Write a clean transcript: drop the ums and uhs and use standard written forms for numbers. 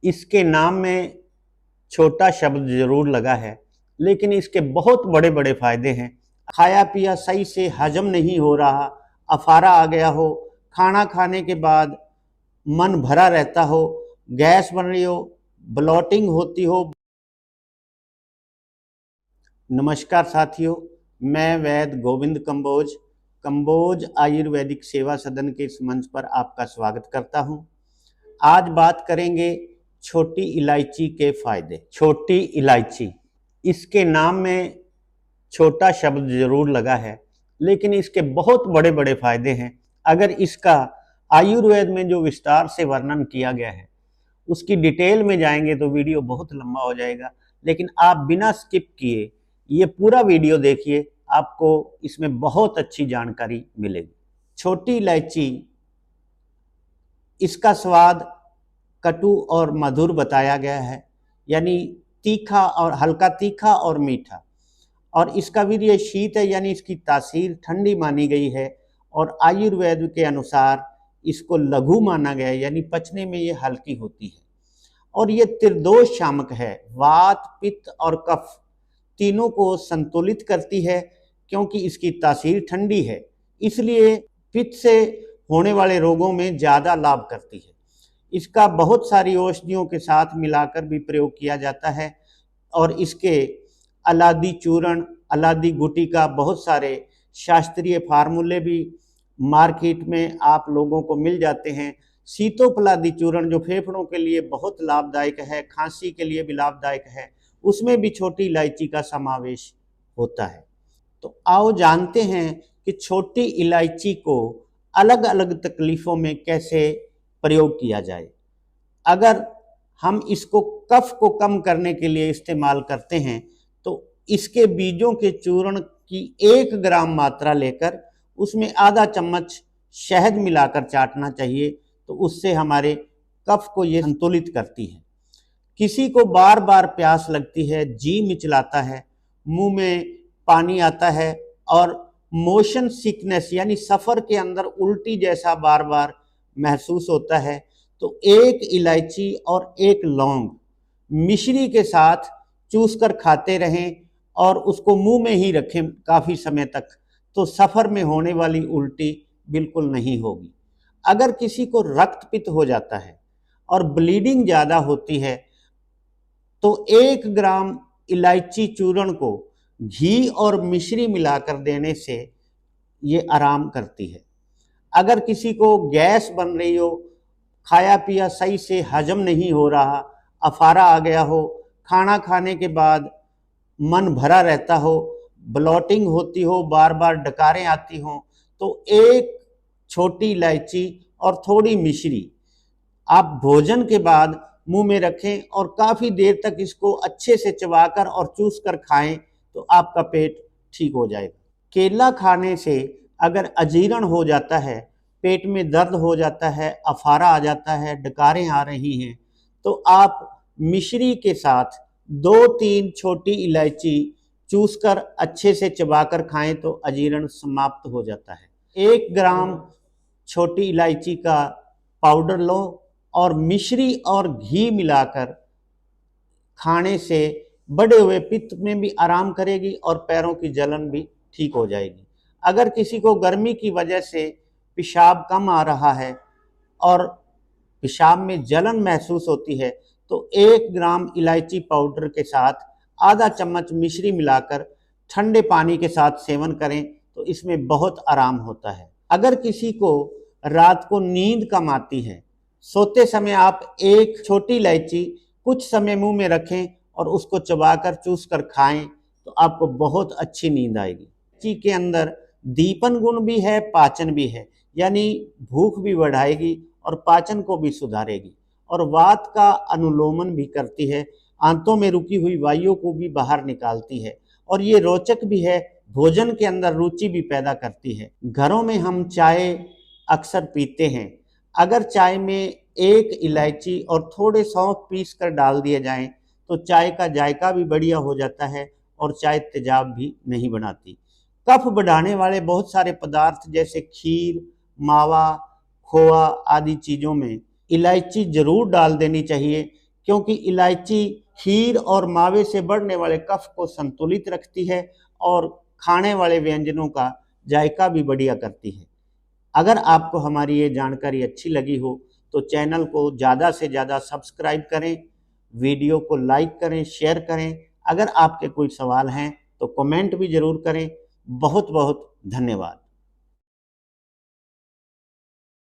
इसके नाम में छोटा शब्द जरूर लगा है, लेकिन इसके बहुत बड़े बड़े फायदे हैं। खाया पिया सही से हजम नहीं हो रहा, अफारा आ गया हो, खाना खाने के बाद मन भरा रहता हो, गैस बन रही हो, ब्लॉटिंग होती हो। नमस्कार साथियों, मैं वैद्य गोविंद कंबोज आयुर्वेदिक सेवा सदन के इस मंच पर आपका स्वागत करता हूं। आज बात करेंगे छोटी इलायची के फायदे। छोटी इलायची, इसके नाम में छोटा शब्द जरूर लगा है, लेकिन इसके बहुत बड़े बड़े फायदे हैं। अगर इसका आयुर्वेद में जो विस्तार से वर्णन किया गया है उसकी डिटेल में जाएंगे तो वीडियो बहुत लंबा हो जाएगा, लेकिन आप बिना स्किप किए ये पूरा वीडियो देखिए, आपको इसमें बहुत अच्छी जानकारी मिलेगी। छोटी इलायची, इसका स्वाद कटु और मधुर बताया गया है, यानी तीखा और हल्का तीखा और मीठा। और इसका वीर्य शीत है, यानी इसकी तासीर ठंडी मानी गई है। और आयुर्वेद के अनुसार इसको लघु माना गया है, यानी पचने में ये हल्की होती है। और ये त्रिदोष शामक है, वात पित्त और कफ तीनों को संतुलित करती है। क्योंकि इसकी तासीर ठंडी है, इसलिए पित्त से होने वाले रोगों में ज़्यादा लाभ करती है। इसका बहुत सारी औषधियों के साथ मिलाकर भी प्रयोग किया जाता है। और इसके अलादी चूर्ण, अलादी गुटिका, बहुत सारे शास्त्रीय फार्मूले भी मार्केट में आप लोगों को मिल जाते हैं। सीतोपलादी चूर्ण जो फेफड़ों के लिए बहुत लाभदायक है, खांसी के लिए भी लाभदायक है, उसमें भी छोटी इलायची का समावेश होता है। तो आओ जानते हैं कि छोटी इलायची को अलग अलग तकलीफ़ों में कैसे प्रयोग किया जाए। अगर हम इसको कफ को कम करने के लिए इस्तेमाल करते हैं तो इसके बीजों के चूर्ण की 1 ग्राम मात्रा लेकर उसमें आधा चम्मच शहद मिलाकर चाटना चाहिए, तो उससे हमारे कफ को ये संतुलित करती है। किसी को बार बार प्यास लगती है, जी मिचलाता है, मुंह में पानी आता है और मोशन सिकनेस यानी सफ़र के अंदर उल्टी जैसा बार बार महसूस होता है, तो 1 इलायची और 1 लौंग मिश्री के साथ चूसकर खाते रहें और उसको मुंह में ही रखें काफ़ी समय तक, तो सफ़र में होने वाली उल्टी बिल्कुल नहीं होगी। अगर किसी को रक्तपित्त हो जाता है और ब्लीडिंग ज़्यादा होती है तो 1 ग्राम इलायची चूर्ण को घी और मिश्री मिलाकर देने से ये आराम करती है। अगर किसी को गैस बन रही हो, खाया पिया सही से हजम नहीं हो रहा, अफारा आ गया हो, खाना खाने के बाद मन भरा रहता हो, ब्लॉटिंग होती हो, बार बार डकारें आती हों, तो 1 छोटी इलायची और थोड़ी मिश्री आप भोजन के बाद मुंह में रखें और काफ़ी देर तक इसको अच्छे से चबाकर और चूस कर खाएं, तो आपका पेट ठीक हो जाएगा। केला खाने से अगर अजीर्ण हो जाता है, पेट में दर्द हो जाता है, अफारा आ जाता है, डकारें आ रही हैं, तो आप मिश्री के साथ 2-3 छोटी इलायची चूसकर अच्छे से चबाकर खाएं तो अजीर्ण समाप्त हो जाता है। 1 ग्राम छोटी इलायची का पाउडर लो और मिश्री और घी मिलाकर खाने से बढ़े हुए पित्त में भी आराम करेगी और पैरों की जलन भी ठीक हो जाएगी। अगर किसी को गर्मी की वजह से पेशाब कम आ रहा है और पेशाब में जलन महसूस होती है, तो 1 ग्राम इलायची पाउडर के साथ आधा चम्मच मिश्री मिलाकर ठंडे पानी के साथ सेवन करें तो इसमें बहुत आराम होता है। अगर किसी को रात को नींद कम आती है, सोते समय आप 1 छोटी इलायची कुछ समय मुंह में रखें और उसको चबाकर चूस कर खाएं तो आपको बहुत अच्छी नींद आएगी। इलायची के अंदर दीपन गुण भी है, पाचन भी है, यानी भूख भी बढ़ाएगी और पाचन को भी सुधारेगी और वात का अनुलोमन भी करती है, आंतों में रुकी हुई वायु को भी बाहर निकालती है और ये रोचक भी है, भोजन के अंदर रुचि भी पैदा करती है। घरों में हम चाय अक्सर पीते हैं, अगर चाय में 1 इलायची और थोड़े सौंफ पीस कर डाल दिए जाएं तो चाय का जायका भी बढ़िया हो जाता है और चाय तेजाब भी नहीं बनाती। कफ बढ़ाने वाले बहुत सारे पदार्थ जैसे खीर, मावा, खोआ आदि चीज़ों में इलायची जरूर डाल देनी चाहिए, क्योंकि इलायची खीर और मावे से बढ़ने वाले कफ को संतुलित रखती है और खाने वाले व्यंजनों का जायका भी बढ़िया करती है। अगर आपको हमारी ये जानकारी अच्छी लगी हो तो चैनल को ज़्यादा से ज़्यादा सब्सक्राइब करें, वीडियो को लाइक करें, शेयर करें। अगर आपके कोई सवाल हैं तो कमेंट भी ज़रूर करें। बहुत बहुत धन्यवाद।